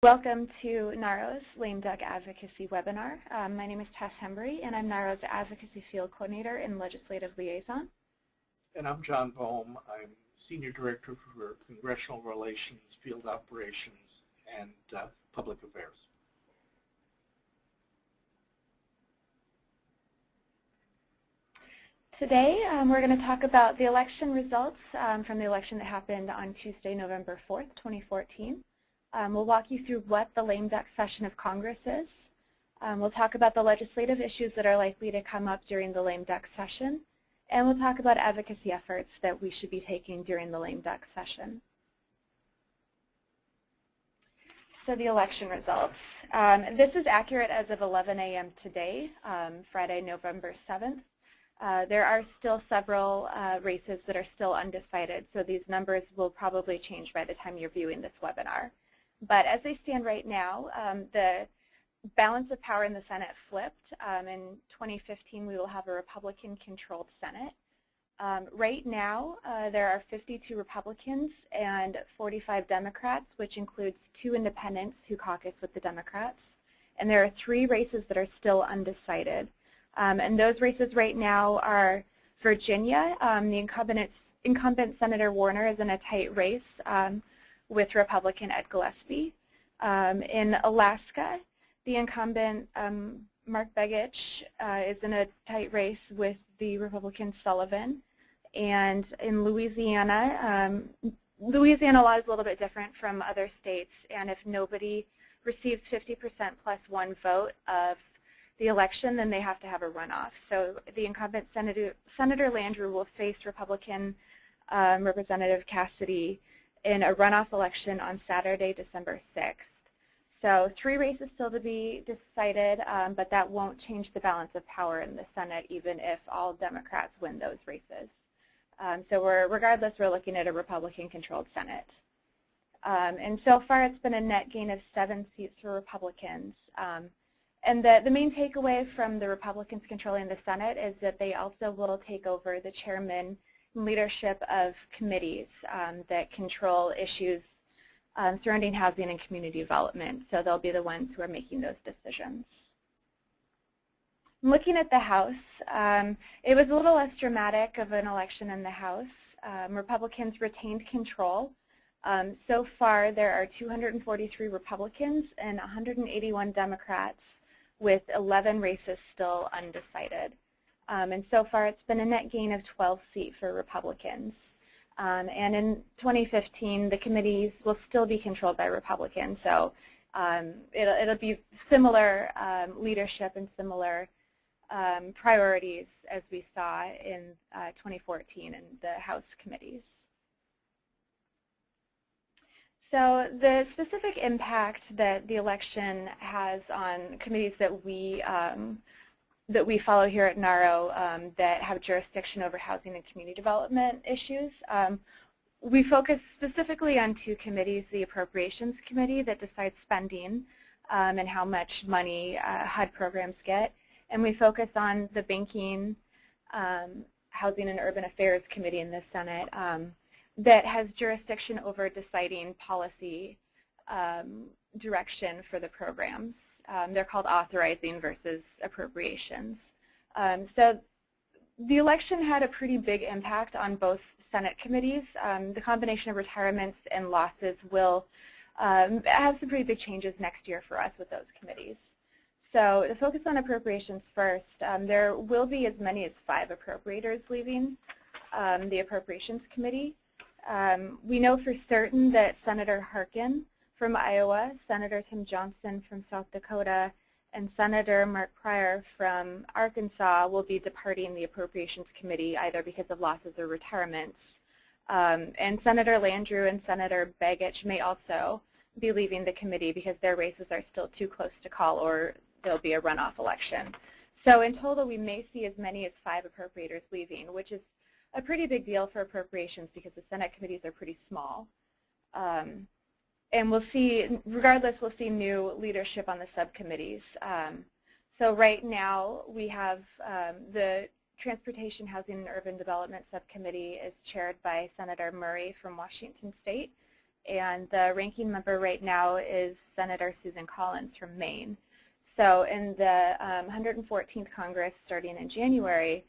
Welcome to NAHRO's Lame Duck Advocacy webinar. My name is Tess Hembry, and I'm NAHRO's Advocacy Field Coordinator and Legislative Liaison. And I'm John Bohm. I'm Senior Director for Congressional Relations, Field Operations, and Public Affairs. Today, we're going to talk about the election results from the election that happened on Tuesday, November 4th, 2014. We'll walk you through what the lame duck session of Congress is. We'll talk about the legislative issues that are likely to come up during the lame duck session. And we'll talk about advocacy efforts that we should be taking during the lame duck session. So the election results. This is accurate as of 11 a.m. today, Friday, November 7th. There are still several races that are still undecided, so these numbers will probably change by the time you're viewing this webinar. But as they stand right now, the balance of power in the Senate flipped. In 2015, we will have a Republican-controlled Senate. Right now, there are 52 Republicans and 45 Democrats, which includes 2 independents who caucus with the Democrats. And there are 3 races that are still undecided. And those races right now are Virginia. The incumbent Senator Warner is in a tight race with Republican Ed Gillespie. In Alaska, the incumbent Mark Begich is in a tight race with the Republican Sullivan. And in Louisiana, Louisiana law is a little bit different from other states, and if nobody receives 50% plus 1 vote of the election, then they have to have a runoff. So the incumbent Senator Landrieu will face Republican Representative Cassidy in a runoff election on Saturday, December 6th. So 3 races still to be decided, but that won't change the balance of power in the Senate, even if all Democrats win those races. So regardless, we're looking at a Republican-controlled Senate. And so far, it's been a net gain of 7 seats for Republicans. And the main takeaway from the Republicans controlling the Senate is that they also will take over the chairman and leadership of committees that control issues surrounding housing and community development. So they'll be the ones who are making those decisions. Looking at the House, it was a little less dramatic of an election in the House. Republicans retained control. So far, there are 243 Republicans and 181 Democrats, with 11 races still undecided. And so far, it's been a net gain of 12 seats for Republicans. And in 2015, the committees will still be controlled by Republicans. So it'll be similar leadership and similar priorities as we saw in 2014 in the House committees. So the specific impact that the election has on committees that we follow here at NAHRO that have jurisdiction over housing and community development issues, we focus specifically on 2 committees: the Appropriations Committee that decides spending and how much money HUD programs get, and we focus on the Banking, Housing and Urban Affairs Committee in the Senate that has jurisdiction over deciding policy direction for the programs. They're called authorizing versus appropriations. So the election had a pretty big impact on both Senate committees. The combination of retirements and losses will have some pretty big changes next year for us with those committees. So to focus on appropriations first, there will be as many as 5 appropriators leaving the Appropriations Committee. We know for certain that Senator Harkin from Iowa, Senator Tim Johnson from South Dakota, and Senator Mark Pryor from Arkansas will be departing the Appropriations Committee either because of losses or retirements. And Senator Landrieu and Senator Begich may also be leaving the committee because their races are still too close to call, or there'll be a runoff election. So in total, we may see as many as 5 appropriators leaving, which is a pretty big deal for appropriations because the Senate committees are pretty small. And we'll see, regardless, we'll see new leadership on the subcommittees. So right now, we have the Transportation, Housing, and Urban Development Subcommittee is chaired by Senator Murray from Washington State, and the ranking member right now is Senator Susan Collins from Maine. So in the 114th Congress starting in January,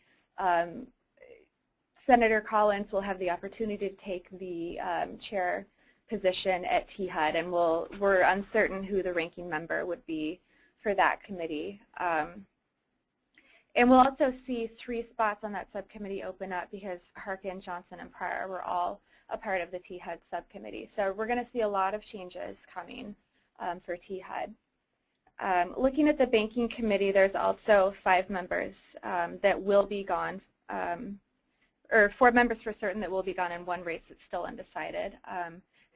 Senator Collins will have the opportunity to take the chair position at THUD, and we're uncertain who the ranking member would be for that committee. And we'll also see 3 spots on that subcommittee open up because Harkin, Johnson, and Pryor were all a part of the THUD subcommittee. So we're going to see a lot of changes coming for THUD. Looking at the banking committee, there's also 5 members that will be gone, or 4 members for certain that will be gone, and 1 race that's still undecided.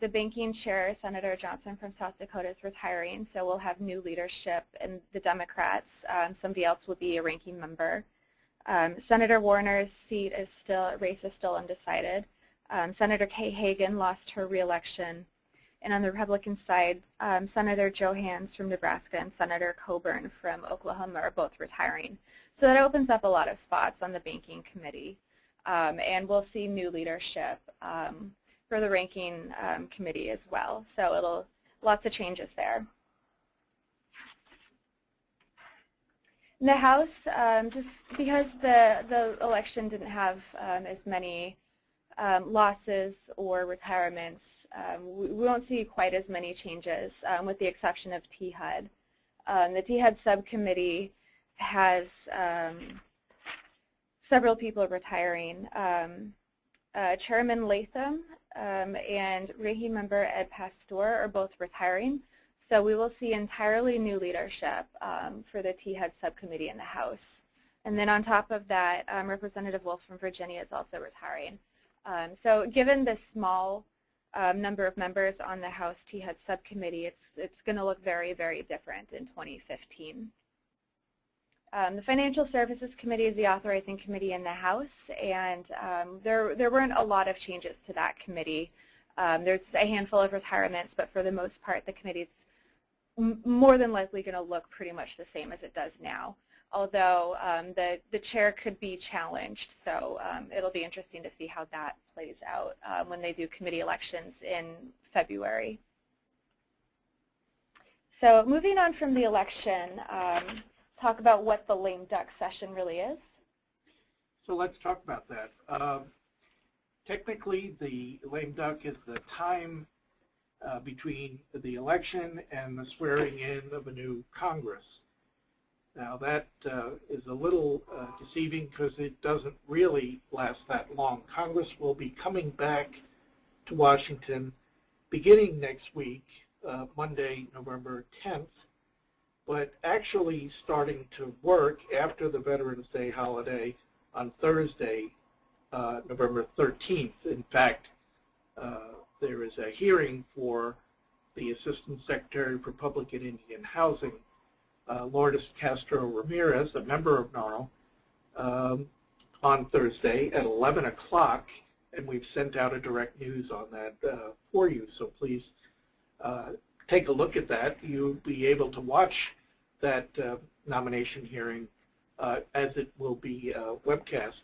The banking chair, Senator Johnson from South Dakota, is retiring, so we'll have new leadership in the Democrats. Somebody else will be a ranking member. Senator Warner's race is still undecided. Senator Kay Hagan lost her re-election. And on the Republican side, Senator Johans from Nebraska and Senator Coburn from Oklahoma are both retiring. So that opens up a lot of spots on the banking committee. And we'll see new leadership for the ranking committee as well. So lots of changes there. In the House, just because the election didn't have as many losses or retirements, we won't see quite as many changes, with the exception of THUD. The THUD subcommittee has several people retiring. Chairman Latham and ranking member Ed Pasteur are both retiring. So we will see entirely new leadership for the THUD subcommittee in the House. And then on top of that, Representative Wolf from Virginia is also retiring. So given the small number of members on the House THUD subcommittee, it's going to look very, very different in 2015. The Financial Services Committee is the authorizing committee in the House, and there weren't a lot of changes to that committee. There's a handful of retirements, but for the most part, the committee's more than likely going to look pretty much the same as it does now, although the chair could be challenged, so it'll be interesting to see how that plays out when they do committee elections in February. So moving on from the election, talk about what the lame duck session really is. So let's talk about that. Technically, the lame duck is the time between the election and the swearing in of a new Congress. Now that is a little deceiving because it doesn't really last that long. Congress will be coming back to Washington beginning next week, Monday, November 10th, but actually starting to work after the Veterans Day holiday on Thursday, November 13th. In fact, there is a hearing for the Assistant Secretary for Public and Indian Housing, Lourdes Castro Ramirez, a member of NAHRO, on Thursday at 11 o'clock, and we've sent out a direct news on that for you, so please take a look at that. You'll be able to watch that nomination hearing as it will be webcast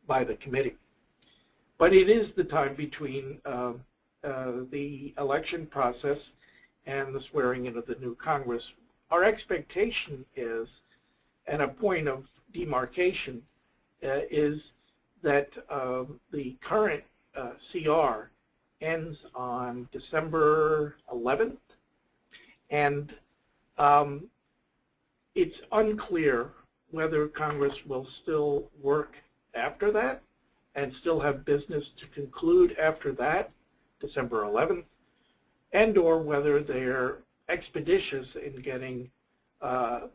by the committee. But it is the time between the election process and the swearing in of the new Congress. Our expectation is, and a point of demarcation, is that the current CR ends on December 11th, and it's unclear whether Congress will still work after that and still have business to conclude after that, December 11th, and or whether they're expeditious in getting an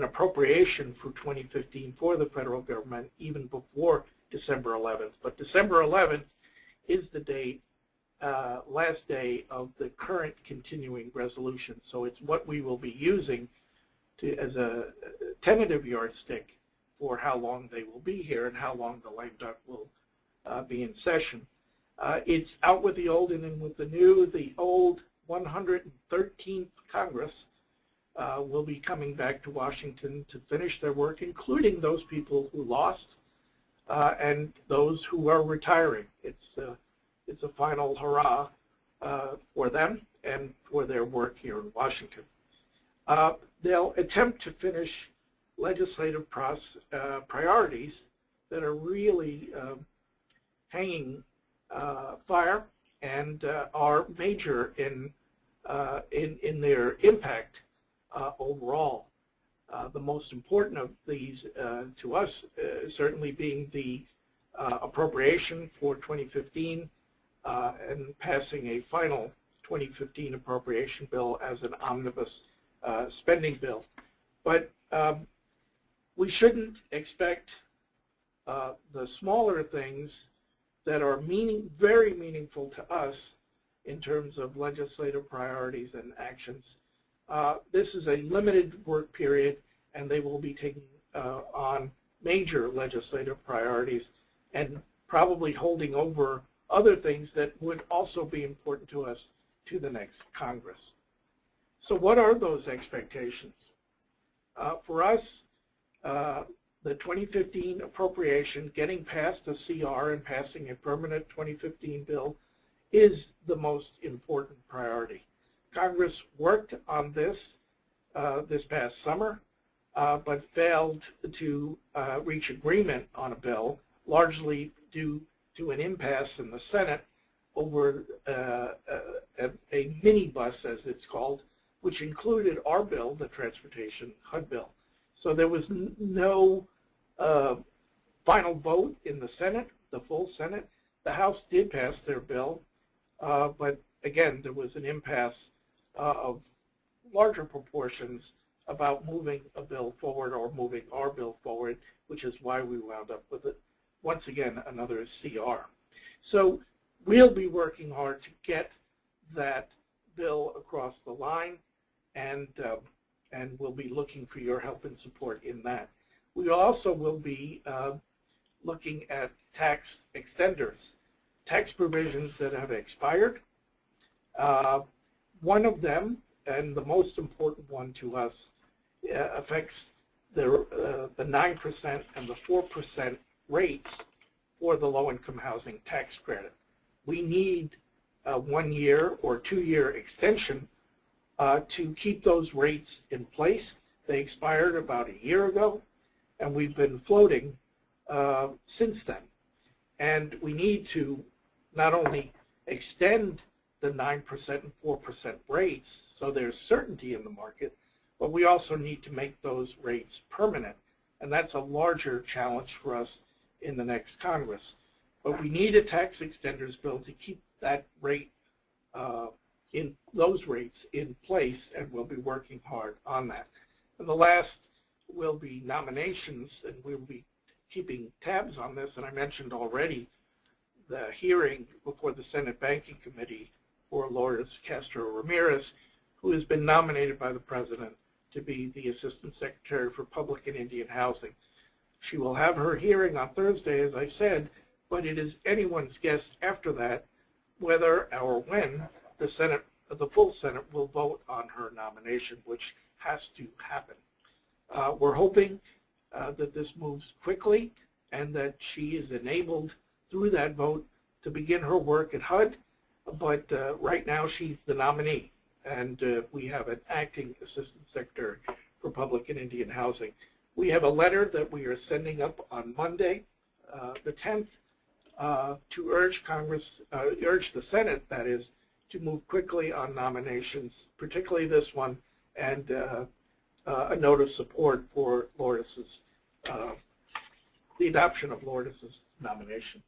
appropriation for 2015 for the federal government even before December 11th. But December 11th is the date, last day of the current continuing resolution. So it's what we will be using as a tentative yardstick for how long they will be here and how long the lame duck will be in session. It's out with the old and in with the new. The old 113th Congress will be coming back to Washington to finish their work, including those people who lost and those who are retiring. It's a final hurrah for them and for their work here in Washington. They'll attempt to finish legislative priorities that are really hanging fire and are major in their impact overall. The most important of these to us certainly being the appropriation for 2015 and passing a final 2015 appropriation bill as an omnibus spending bill. But we shouldn't expect the smaller things that are very meaningful to us in terms of legislative priorities and actions. This is a limited work period, and they will be taking on major legislative priorities and probably holding over other things that would also be important to us to the next Congress. So what are those expectations? For us, the 2015 appropriation, getting past a CR and passing a permanent 2015 bill is the most important priority. Congress worked on this this past summer, but failed to reach agreement on a bill, largely due to an impasse in the Senate over a mini-bus, as it's called, which included our bill, the Transportation HUD bill. So there was no final vote in the Senate, the full Senate. The House did pass their bill, but again, there was an impasse of larger proportions about moving a bill forward or moving our bill forward, which is why we wound up with it, once again, another CR. So we'll be working hard to get that bill across the line, and we'll be looking for your help and support in that. We also will be looking at tax extenders, tax provisions that have expired. One of them, and the most important one to us, affects the 9% and the 4% rates for the low-income housing tax credit. We need a 1-year or 2-year extension to keep those rates in place. They expired about a year ago, and we've been floating since then. And we need to not only extend the 9% and 4% rates so there's certainty in the market, but we also need to make those rates permanent. And that's a larger challenge for us in the next Congress. But we need a tax extenders bill to keep that rate those rates in place, and we'll be working hard on that. And the last will be nominations, and we'll be keeping tabs on this. And I mentioned already the hearing before the Senate Banking Committee for Lourdes Castro Ramirez, who has been nominated by the President to be the Assistant Secretary for Public and Indian Housing. She will have her hearing on Thursday, as I said, but it is anyone's guess after that whether or when the Senate, the full Senate, will vote on her nomination, which has to happen. We're hoping that this moves quickly and that she is enabled through that vote to begin her work at HUD, but right now she's the nominee, and we have an acting Assistant Secretary for Public and Indian Housing. We have a letter that we are sending up on Monday, the 10th, to urge Congress, urge the Senate, that is, to move quickly on nominations, particularly this one, and a note of support for Lourdes's, the adoption of Lourdes's nomination.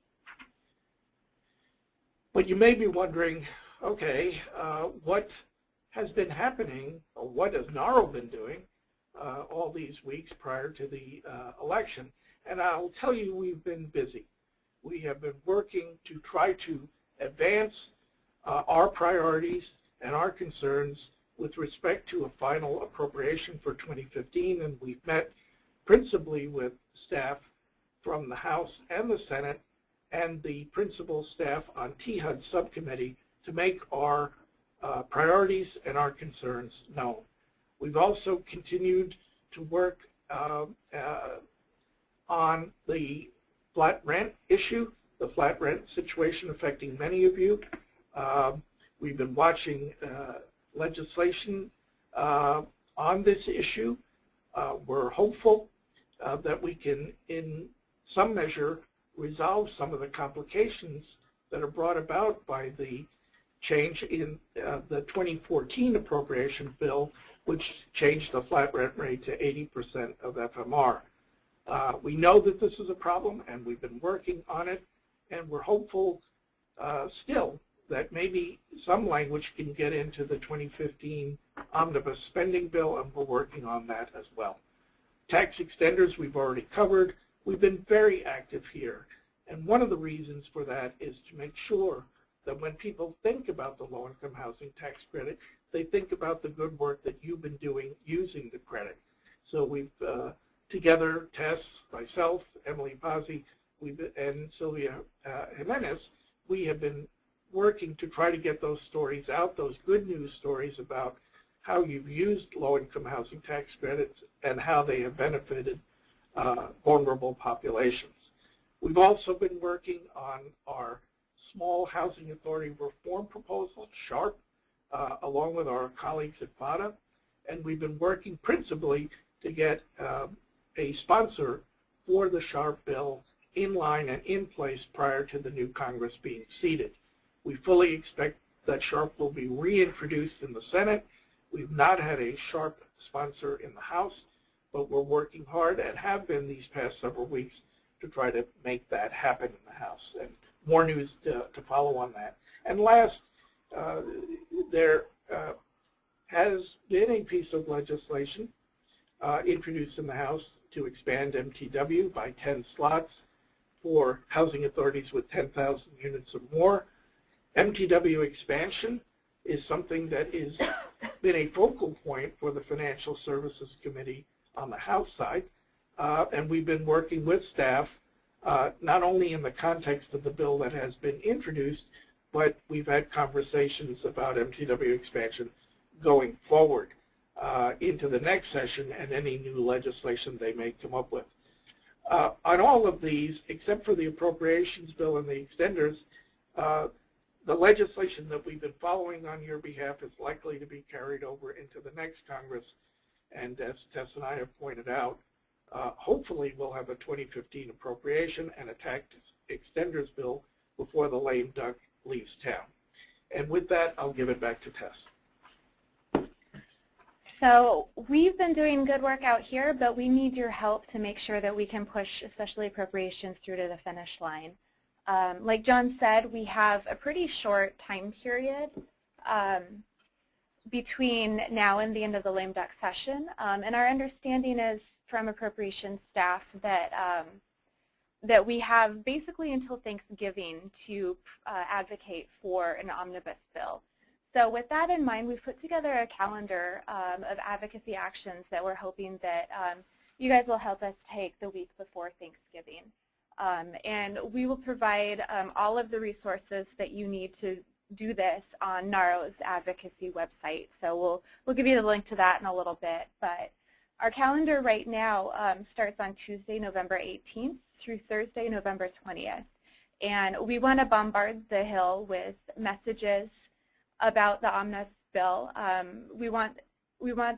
But you may be wondering, okay, what has been happening, or what has NAHRO been doing all these weeks prior to the election? And I'll tell you, we've been busy. We have been working to try to advance our priorities and our concerns with respect to a final appropriation for 2015, and we've met principally with staff from the House and the Senate and the principal staff on THUD subcommittee to make our priorities and our concerns known. We've also continued to work on the flat rent issue, the flat rent situation affecting many of you. We've been watching legislation on this issue. We're hopeful that we can, in some measure, resolve some of the complications that are brought about by the change in the 2014 appropriation bill, which changed the flat rent rate to 80% of FMR. We know that this is a problem, and we've been working on it, and we're hopeful still that maybe some language can get into the 2015 omnibus spending bill, and we're working on that as well. Tax extenders we've already covered. We've been very active here, and one of the reasons for that is to make sure that when people think about the low-income housing tax credit, they think about the good work that you've been doing using the credit. So we've together, Tess, myself, Emily Pazzi, and Sylvia Jimenez, we have been working to try to get those stories out, those good news stories about how you've used low-income housing tax credits and how they have benefited vulnerable populations. We've also been working on our Small Housing Authority Reform Proposal, SHARP, along with our colleagues at VADA, and we've been working principally to get a sponsor for the SHARP bill in line and in place prior to the new Congress being seated. We fully expect that SHARP will be reintroduced in the Senate. We've not had a SHARP sponsor in the House, but we're working hard and have been these past several weeks to try to make that happen in the House. And more news to follow on that. And last, there has been a piece of legislation introduced in the House to expand MTW by 10 slots for housing authorities with 10,000 units or more. MTW expansion is something that has been a focal point for the Financial Services Committee on the House side, and we've been working with staff not only in the context of the bill that has been introduced, but we've had conversations about MTW expansion going forward into the next session and any new legislation they may come up with. On all of these, except for the appropriations bill and the extenders, the legislation that we've been following on your behalf is likely to be carried over into the next Congress, and as Tess and I have pointed out, hopefully we'll have a 2015 appropriation and a tax extenders bill before the lame duck leaves town. And with that, I'll give it back to Tess. So we've been doing good work out here, but we need your help to make sure that we can push, especially appropriations, through to the finish line. Like John said, we have a pretty short time period between now and the end of the lame duck session, and our understanding is from appropriations staff that that we have basically until Thanksgiving to advocate for an omnibus bill. So with that in mind, we've put together a calendar of advocacy actions that we're hoping that you guys will help us take the week before Thanksgiving. And we will provide all of the resources that you need to do this on NAHRO's advocacy website. So we'll give you the link to that in a little bit. But our calendar right now starts on Tuesday, November 18th through Thursday, November 20th. And we want to bombard the Hill with messages about the omnibus bill. We want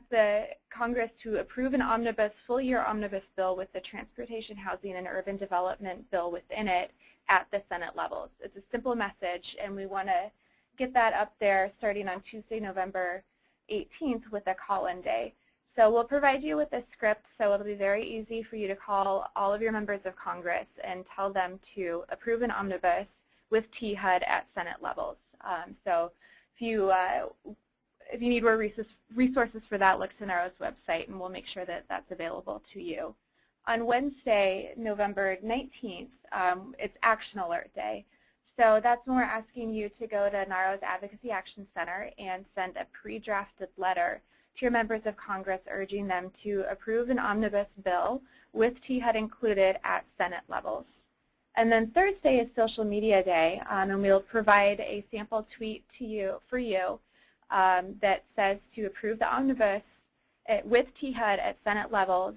the Congress to approve an omnibus, full-year omnibus bill with the Transportation, Housing, and Urban Development bill within it at the Senate levels. It's a simple message, and we want to get that up there starting on Tuesday, November 18th with a call-in day. So we'll provide you with a script, so it'll be very easy for you to call all of your members of Congress and tell them to approve an omnibus with THUD at Senate levels. So if you need more resources for that, look to NAHRO's website, and we'll make sure that that's available to you. On Wednesday, November 19th, it's Action Alert Day. So that's when we're asking you to go to NAHRO's Advocacy Action Center and send a pre-drafted letter to your members of Congress urging them to approve an omnibus bill with THUD included at Senate levels. And then Thursday is Social Media Day, and we'll provide a sample tweet to you that says to approve the omnibus with THUD at Senate levels,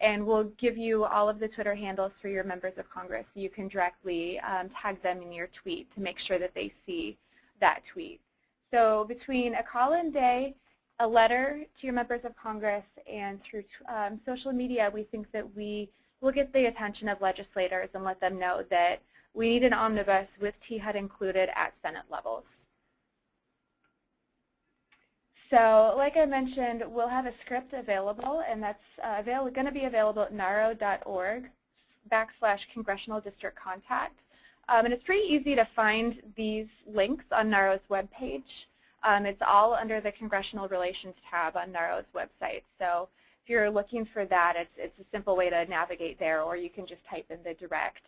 and we'll give you all of the Twitter handles for your members of Congress so you can directly tag them in your tweet to make sure that they see that tweet. So between a call-in day, a letter to your members of Congress, and through social media, we think that we will get the attention of legislators and let them know that we need an omnibus with THUD included at Senate levels. So like I mentioned, we'll have a script available, and that's going to be available at NAHRO.org/Congressional District Contact. And it's pretty easy to find these links on NAHRO's webpage. It's all under the Congressional Relations tab on NAHRO's website. So if you're looking for that, it's a simple way to navigate there, or you can just type in the direct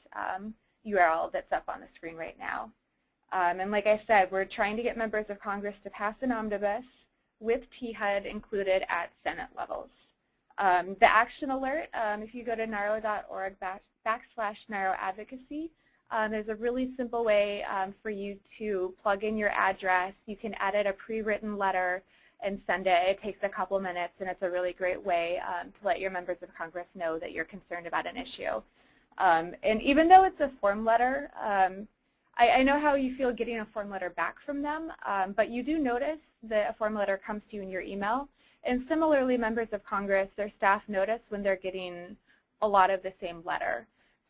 URL that's up on the screen right now. And like I said, we're trying to get members of Congress to pass an omnibus with THUD included at Senate levels. The action alert, if you go to NAHRO.org/NAHRO Advocacy, there's a really simple way for you to plug in your address. You can edit a pre-written letter and send it. It takes a couple minutes, and it's a really great way to let your members of Congress know that you're concerned about an issue. And even though it's a form letter, I know how you feel getting a form letter back from them, but you do notice that a form letter comes to you in your email. And similarly, members of Congress, their staff notice when they're getting a lot of the same letter.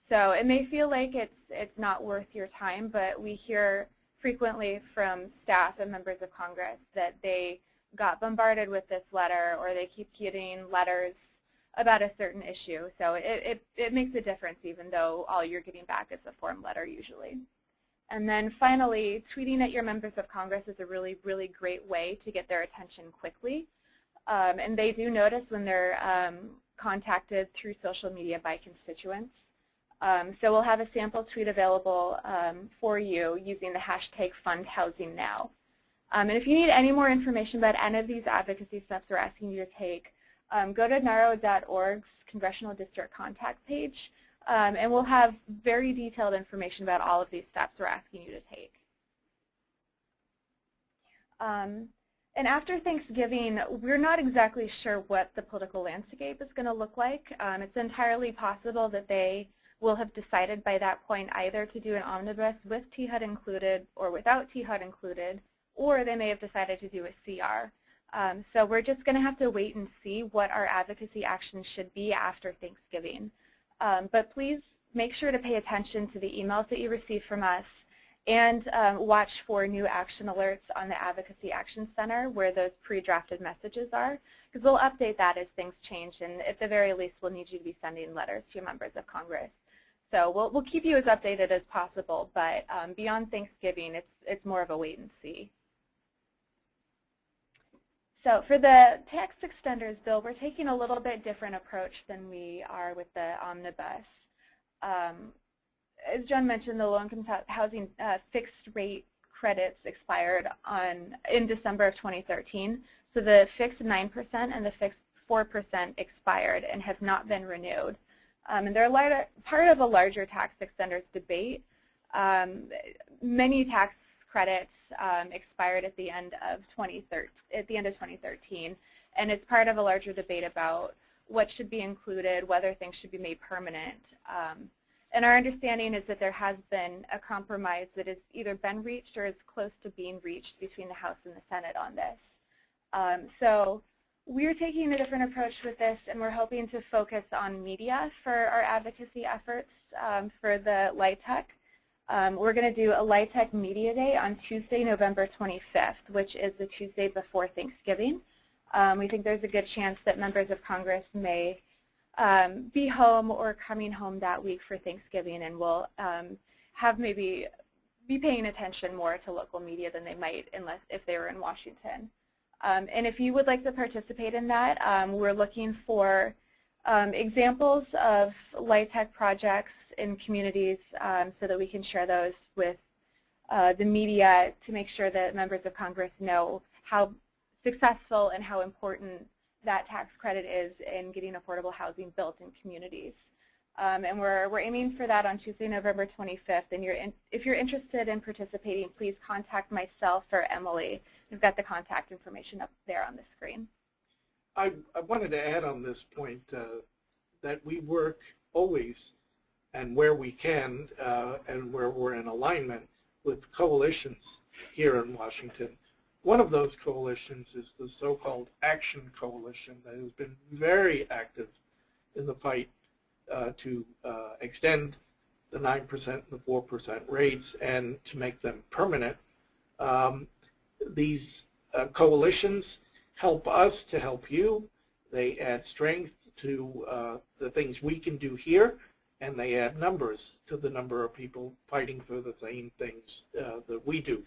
So it may feel like it's not worth your time, but we hear frequently from staff and members of Congress that they got bombarded with this letter, or they keep getting letters about a certain issue. So it makes a difference, even though all you're getting back is a form letter usually. And then finally, tweeting at your members of Congress is a really, really great way to get their attention quickly. And they do notice when they're contacted through social media by constituents. So we'll have a sample tweet available for you using the hashtag #FundHousingNow. And if you need any more information about any of these advocacy steps we're asking you to take, go to NAHRO.org's Congressional District Contact page, and we'll have very detailed information about all of these steps we're asking you to take. And after Thanksgiving, we're not exactly sure what the political landscape is going to look like. It's entirely possible that they will have decided by that point either to do an omnibus with THUD included or without THUD included, or they may have decided to do a CR. So we're just going to have to wait and see what our advocacy actions should be after Thanksgiving. But please make sure to pay attention to the emails that you receive from us, and watch for new action alerts on the Advocacy Action Center where those pre-drafted messages are, because we'll update that as things change, and at the very least we'll need you to be sending letters to your members of Congress. So we'll keep you as updated as possible, but beyond Thanksgiving, it's more of a wait and see. So for the tax extenders bill, we're taking a little bit different approach than we are with the omnibus. As John mentioned, the low-income housing fixed rate credits expired in December of 2013. So the fixed 9% and the fixed 4% expired and have not been renewed. And they're part of a larger tax extenders debate. Many tax credits expired at the end of 2013, and it's part of a larger debate about what should be included, whether things should be made permanent. And our understanding is that there has been a compromise that has either been reached or is close to being reached between the House and the Senate on this. So we're taking a different approach with this, and we're hoping to focus on media for our advocacy efforts for the LIHTC. We're going to do a LIHTC Media Day on Tuesday, November 25th, which is the Tuesday before Thanksgiving. We think there's a good chance that members of Congress may be home or coming home that week for Thanksgiving, and will have maybe be paying attention more to local media than they might if they were in Washington. And if you would like to participate in that, we're looking for examples of LIHTC projects in communities so that we can share those with the media to make sure that members of Congress know how successful and how important that tax credit is in getting affordable housing built in communities. And we're aiming for that on Tuesday, November 25th. And if you're interested in participating, please contact myself or Emily. We've got the contact information up there on the screen. I wanted to add on this point that we work always, and where we can, and where we're in alignment with coalitions here in Washington. One of those coalitions is the so-called Action Coalition that has been very active in the fight to extend the 9% and the 4% rates and to make them permanent. These coalitions help us to help you. They add strength to the things we can do here, and they add numbers to the number of people fighting for the same things that we do.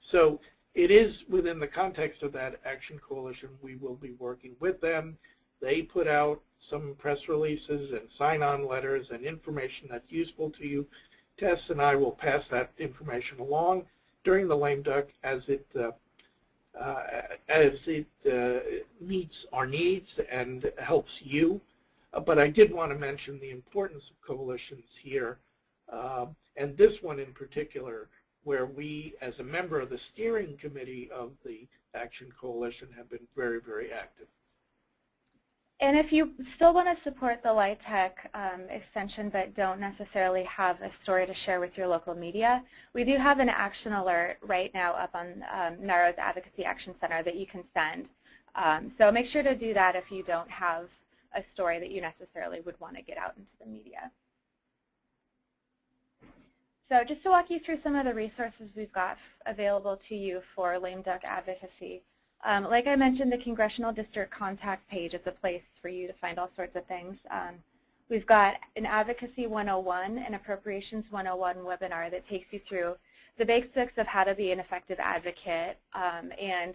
So it is within the context of that Action Coalition we will be working with them. They put out some press releases and sign-on letters and information that's useful to you. Tess and I will pass that information along during the lame duck as it meets our needs and helps you. But I did want to mention the importance of coalitions here, and this one in particular, where we, as a member of the steering committee of the Action Coalition, have been very, very active. And if you still want to support the LIHTC extension but don't necessarily have a story to share with your local media, we do have an action alert right now up on NAHRO's Advocacy Action Center that you can send. So make sure to do that if you don't have a story that you necessarily would want to get out into the media. So just to walk you through some of the resources we've got available to you for lame duck advocacy. Like I mentioned, the Congressional District Contact page is a place for you to find all sorts of things. We've got an Advocacy 101 and Appropriations 101 webinar that takes you through the basics of how to be an effective advocate and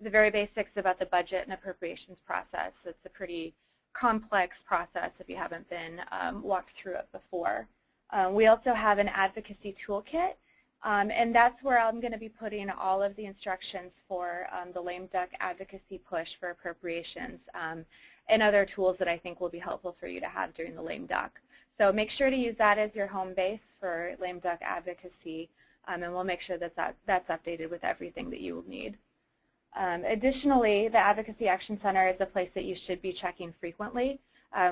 the very basics about the budget and appropriations process. It's a pretty complex process if you haven't been walked through it before. We also have an advocacy toolkit, and that's where I'm going to be putting all of the instructions for the lame duck advocacy push for appropriations and other tools that I think will be helpful for you to have during the lame duck. So make sure to use that as your home base for lame duck advocacy, and we'll make sure that that's updated with everything that you will need. Additionally, the Advocacy Action Center is a place that you should be checking frequently.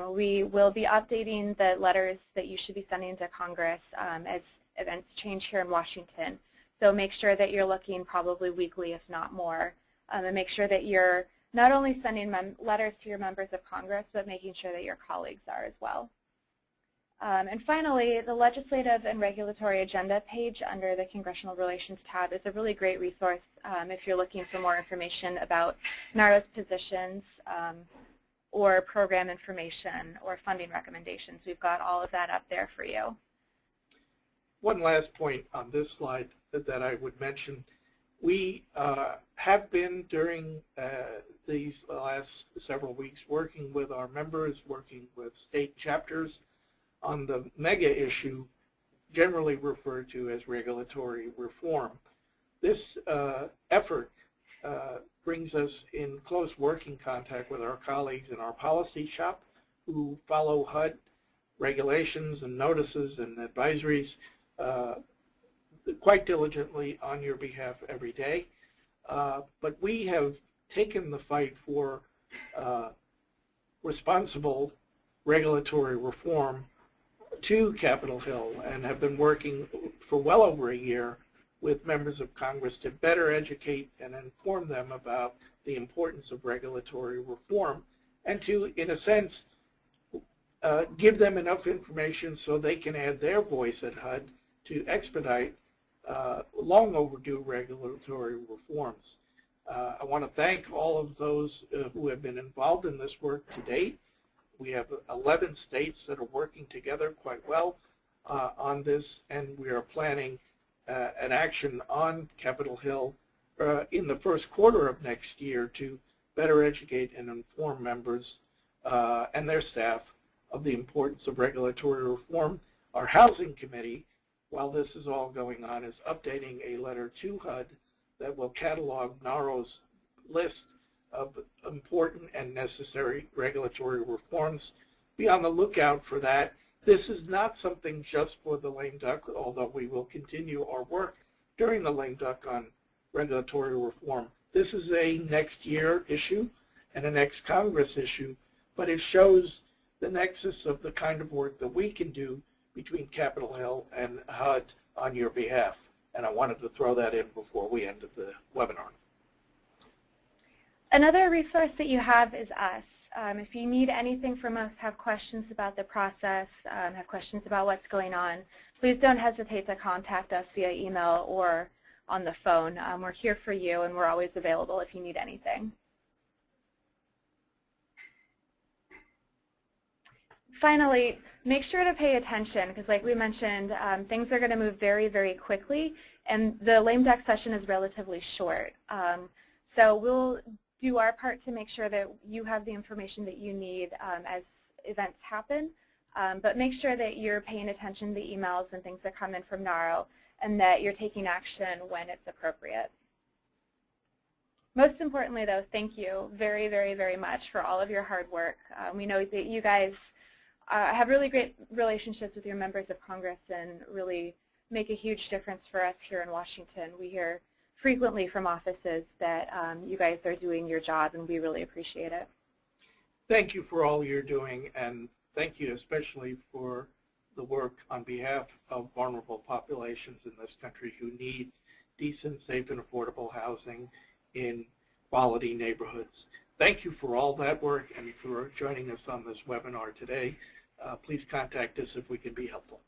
We will be updating the letters that you should be sending to Congress as events change here in Washington. So make sure that you're looking probably weekly, if not more, and make sure that you're not only sending letters to your members of Congress, but making sure that your colleagues are as well. And finally, the Legislative and Regulatory Agenda page under the Congressional Relations tab is a really great resource if you're looking for more information about NAHRO's positions or program information or funding recommendations. We've got all of that up there for you. One last point on this slide that I would mention. We have been, during these last several weeks, working with our members, working with state chapters on the mega issue generally referred to as regulatory reform. This effort brings us in close working contact with our colleagues in our policy shop who follow HUD regulations and notices and advisories quite diligently on your behalf every day. But we have taken the fight for responsible regulatory reform to Capitol Hill and have been working for well over a year with members of Congress to better educate and inform them about the importance of regulatory reform and to, in a sense, give them enough information so they can add their voice at HUD to expedite long overdue regulatory reforms. I want to thank all of those who have been involved in this work to date. We have 11 states that are working together quite well on this, and we are planning an action on Capitol Hill in the first quarter of next year to better educate and inform members and their staff of the importance of regulatory reform. Our Housing Committee, while this is all going on, is updating a letter to HUD that will catalog NAHRO's list of important and necessary regulatory reforms. Be on the lookout for that. This is not something just for the lame duck, although we will continue our work during the lame duck on regulatory reform. This is a next year issue and a next Congress issue, but it shows the nexus of the kind of work that we can do between Capitol Hill and HUD on your behalf. And I wanted to throw that in before we ended the webinar. Another resource that you have is us. If you need anything from us, have questions about the process, have questions about what's going on, please don't hesitate to contact us via email or on the phone. We're here for you, and we're always available if you need anything. Finally, make sure to pay attention because, like we mentioned, things are going to move very, very quickly, and the lame duck session is relatively short. So we'll do our part to make sure that you have the information that you need as events happen, but make sure that you're paying attention to the emails and things that come in from NAHRO and that you're taking action when it's appropriate. Most importantly, though, thank you very, very, very much for all of your hard work. We know that you guys have really great relationships with your members of Congress and really make a huge difference for us here in Washington. We hear frequently from offices that you guys are doing your job, and we really appreciate it. Thank you for all you're doing, and thank you especially for the work on behalf of vulnerable populations in this country who need decent, safe, and affordable housing in quality neighborhoods. Thank you for all that work and for joining us on this webinar today. Please contact us if we can be helpful.